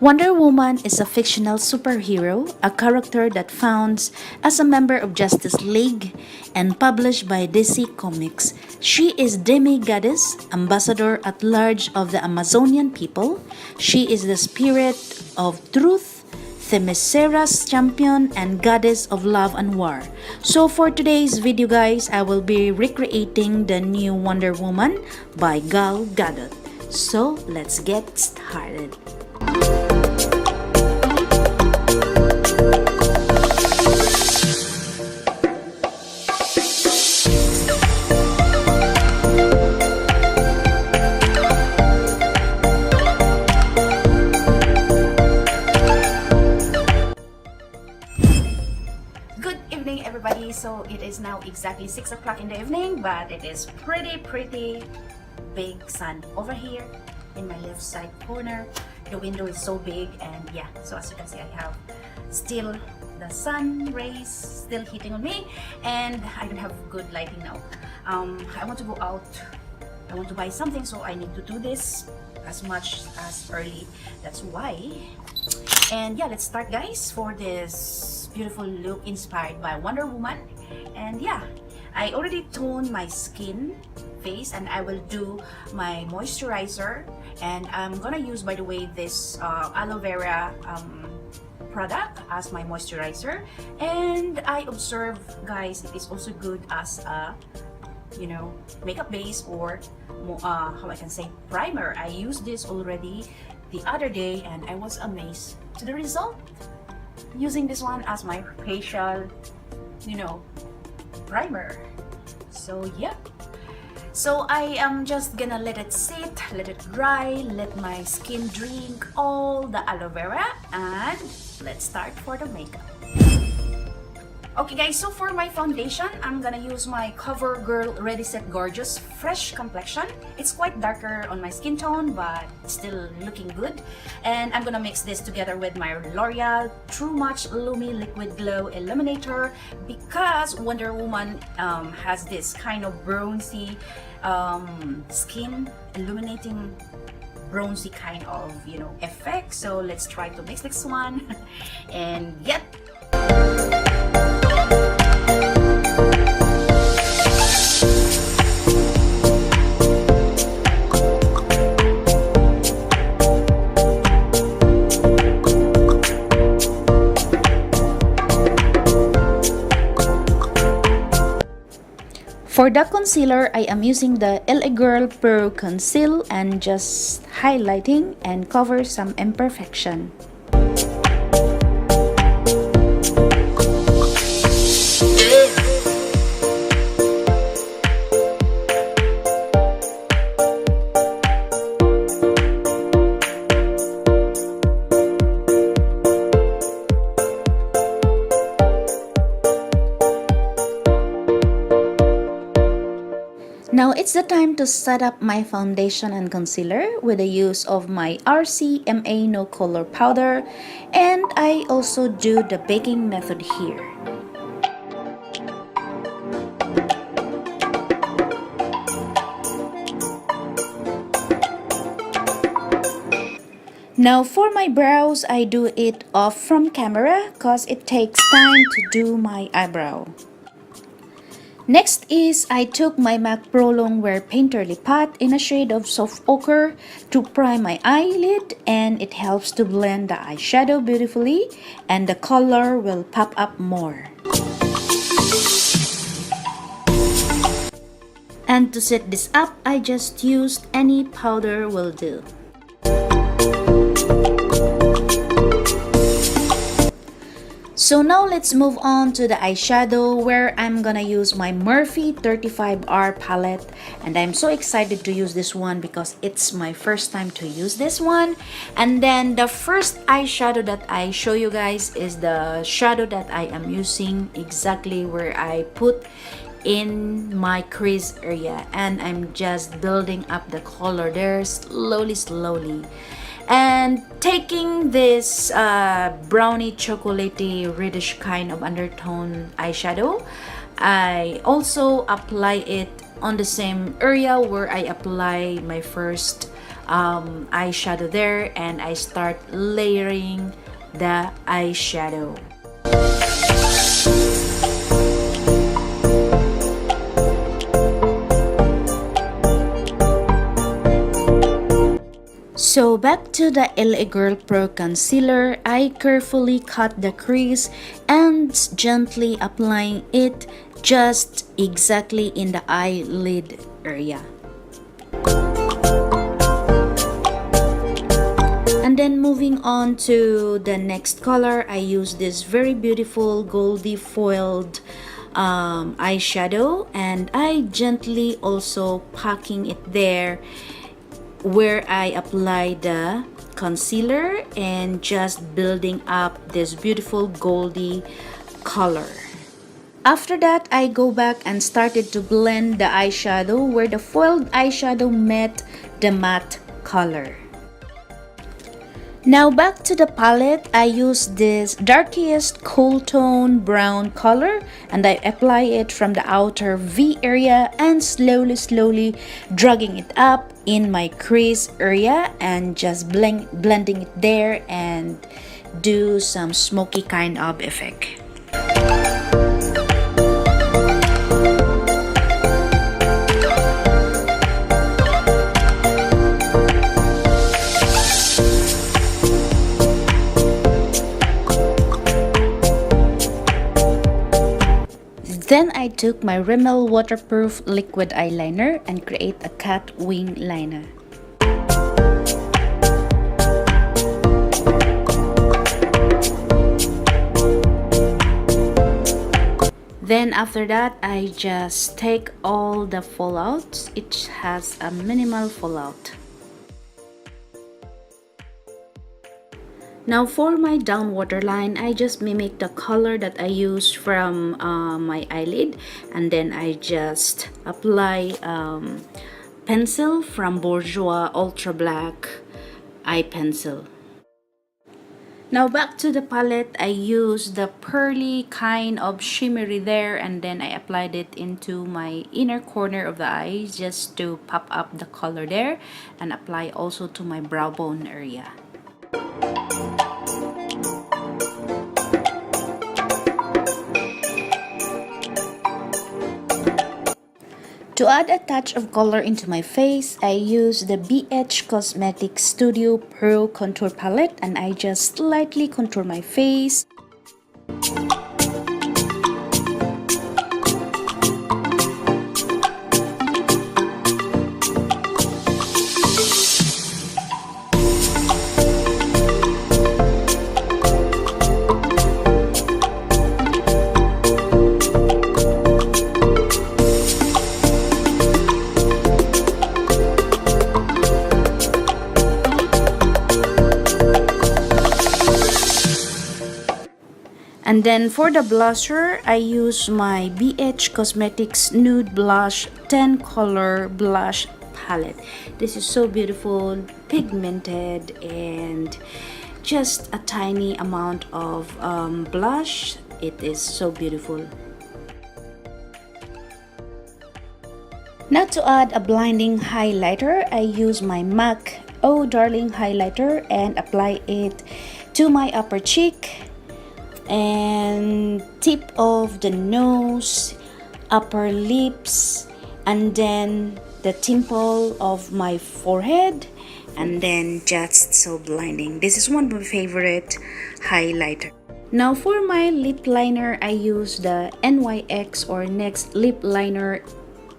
Wonder Woman is a fictional superhero, a character that founds as a member of Justice League and published by DC Comics. She is demi-goddess, ambassador at large of the Amazonian people. She is the spirit of truth, Themyscira's champion, and goddess of love and war. So for today's video guys, I will be recreating the new Wonder Woman by Gal Gadot. So let's get started. Everybody, so it is now exactly 6 o'clock in the evening, but it is pretty big sun over here in my left side corner. The window is so big, and yeah, so as you can see, I have still the sun rays still hitting on me, and I don't have good lighting now. I want to go out, I want to buy something, so I need to do this as much as early. That's why. And yeah, let's start guys for this beautiful look inspired by Wonder Woman. And yeah, I already toned my skin face, and I will do my moisturizer, and I'm gonna use, by the way, this aloe vera product as my moisturizer. And I observe guys, it is also good as a, you know, makeup base, or how I can say, primer. I used this already the other day, and I was amazed to the result using this one as my facial, you know, primer. So yeah, so I am just gonna let it sit, let it dry, let my skin drink all the aloe vera, and let's start for the makeup. Okay guys, so for my foundation, I'm gonna use my CoverGirl Ready Set Gorgeous Fresh Complexion. It's quite darker on my skin tone, but still looking good. And I'm gonna mix this together with my L'Oreal True Match LUMI Liquid Glow Illuminator, because Wonder Woman has this kind of bronzy skin, illuminating bronzy kind of, you know, effect. So let's try to mix this one. And yep. For the concealer, I am using the LA Girl Pro Conceal and just highlighting and cover some imperfection. Now it's the time to set up my foundation and concealer with the use of my RCMA No Color Powder, and I also do the baking method here. Now for my brows, I do it off from camera cause it takes time to do my eyebrow. Next is I took my MAC Pro Longwear Painterly Pot in a shade of soft ochre to prime my eyelid, and it helps to blend the eyeshadow beautifully and the color will pop up more. And to set this up, I just used any powder will do. So now let's move on to the eyeshadow, where I'm gonna use my MORPHE 35R palette, and I'm so excited to use this one because it's my first time to use this one. And then the first eyeshadow that I show you guys is the shadow that I am using exactly where I put in my crease area, and I'm just building up the color there slowly. And taking this brownie chocolatey reddish kind of undertone eyeshadow, I also apply it on the same area where I apply my first eyeshadow there, and I start layering the eyeshadow. So back to the LA Girl Pro Concealer, I carefully cut the crease and gently applying it just exactly in the eyelid area. And then moving on to the next color, I use this very beautiful goldy foiled eyeshadow, and I gently also packing it there where I apply the concealer and just building up this beautiful goldy color. After that, I go back and started to blend the eyeshadow where the foiled eyeshadow met the matte color. Now back to the palette, I use this darkest cool tone brown color and I apply it from the outer V area and slowly dragging it up in my crease area and just blending it there and do some smoky kind of effect. Then I took my Rimmel waterproof liquid eyeliner and create a cat wing liner. Then after that, I just take all the fallouts. It has a minimal fallout. Now for my down waterline, I just mimic the color that I used from my eyelid, and then I just apply pencil from Bourjois Ultra Black eye pencil. Now back to the palette, I use the pearly kind of shimmery there, and then I applied it into my inner corner of the eye just to pop up the color there, and apply also to my brow bone area. To add a touch of color into my face, I use the BH Cosmetics Studio Pro Contour Palette and I just slightly contour my face. And then for the blusher, I use my BH Cosmetics Nude Blush 10 Color Blush Palette. This is so beautiful, pigmented, and just a tiny amount of blush. It is so beautiful. Now to add a blinding highlighter, I use my MAC Oh Darling highlighter and apply it to my upper cheek and tip of the nose, upper lips, and then the temple of my forehead, and then just so blinding. This is one of my favorite highlighter. Now for my lip liner, I use the NYX or Next Lip Liner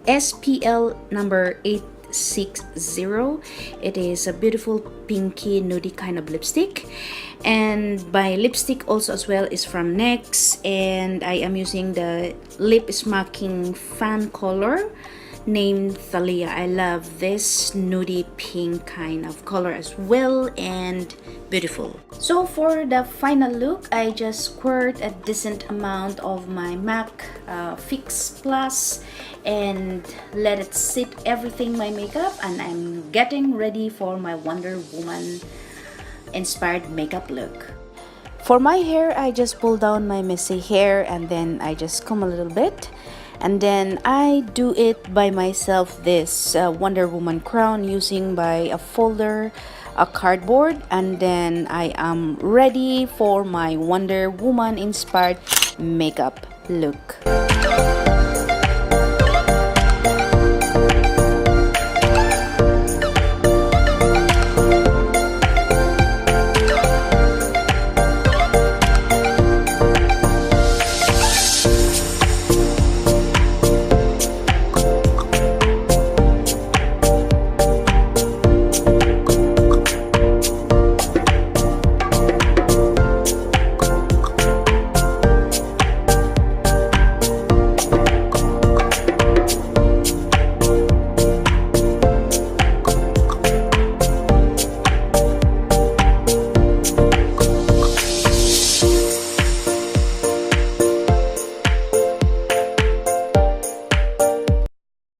SPL number 860. It is a beautiful pinky nudie kind of lipstick, and my lipstick also as well is from NYX, and I am using the lip smacking fan color named Thalia. I love this nudie pink kind of color as well, and beautiful. So for the final look, I just squirt a decent amount of my MAC Fix Plus and let it sit everything my makeup, and I'm getting ready for my Wonder Woman inspired makeup look. For my hair, I just pull down my messy hair and then I just comb a little bit, And then I do it by myself, this Wonder Woman crown, using by a folder, a cardboard, and then I am ready for my Wonder Woman inspired makeup look.